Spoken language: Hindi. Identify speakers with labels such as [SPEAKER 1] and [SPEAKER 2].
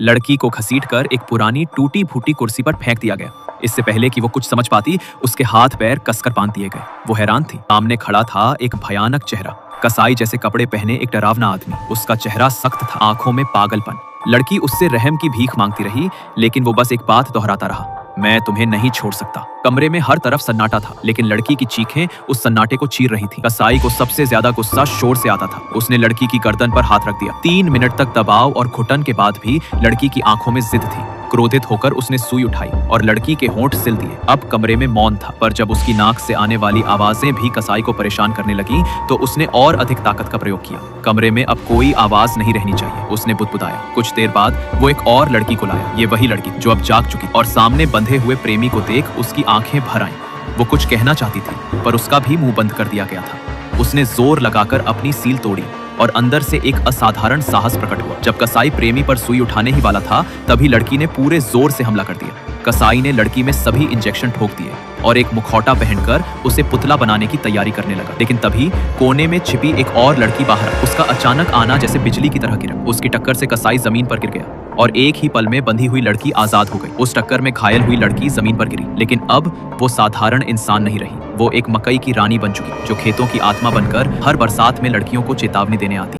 [SPEAKER 1] लड़की को घसीटकर एक पुरानी टूटी फूटी कुर्सी पर फेंक दिया गया। इससे पहले कि वो कुछ समझ पाती, उसके हाथ पैर कसकर बांध दिए गए। वो हैरान थी। सामने खड़ा था एक भयानक चेहरा, कसाई जैसे कपड़े पहने एक डरावना आदमी। उसका चेहरा सख्त था, आंखों में पागलपन। लड़की उससे रहम की भीख मांगती रही, लेकिन वो बस एक बात दोहराता रहा, मैं तुम्हें नहीं छोड़ सकता। कमरे में हर तरफ सन्नाटा था, लेकिन लड़की की चीखें उस सन्नाटे को चीर रही थी। कसाई को सबसे ज्यादा गुस्सा शोर से आता था। उसने लड़की की गर्दन पर हाथ रख दिया। 3 मिनट तक दबाव और घुटन के बाद भी लड़की की आंखों में जिद थी। क्रोधित होकर उसने सुई उठाई और लड़की के होंठ सिल दिए। अब कमरे में मौन था, पर जब उसकी नाक से आने वाली आवाजें भी कसाई को परेशान करने लगी, तो उसने और अधिक ताकत का प्रयोग किया। कमरे में अब कोई आवाज नहीं रहनी चाहिए, उसने बुदबुदाया। कुछ देर बाद वो एक और लड़की को लाया, ये वही लड़की जो अब जाग चुकी, और सामने बंधे हुए प्रेमी को देख उसकी आंखें भर आईं। वो कुछ कहना चाहती थी, पर उसका भी मुंह बंद कर दिया गया था। उसने जोर लगाकर अपनी सील तोड़ी और अंदर से एक असाधारण साहस प्रकट हुआ। जब कसाई प्रेमी पर सुई उठाने ही वाला था, तभी लड़की ने पूरे जोर से हमला कर दिया। कसाई ने लड़की में सभी इंजेक्शन ठोक दिए और एक मुखौटा पहनकर उसे पुतला बनाने की तैयारी करने लगा। लेकिन तभी कोने में छिपी एक और लड़की बाहर आई। उसका अचानक आना जैसे बिजली की तरह गिरा। उसकी टक्कर से कसाई जमीन पर गिर गया और एक ही पल में बंधी हुई लड़की आजाद हो गई। उस टक्कर में घायल हुई लड़की जमीन पर गिरी, लेकिन अब वो साधारण इंसान नहीं रही। वो एक मकई की रानी बन चुकी, जो खेतों की आत्मा बनकर हर बरसात में लड़कियों को चेतावनी देने आती।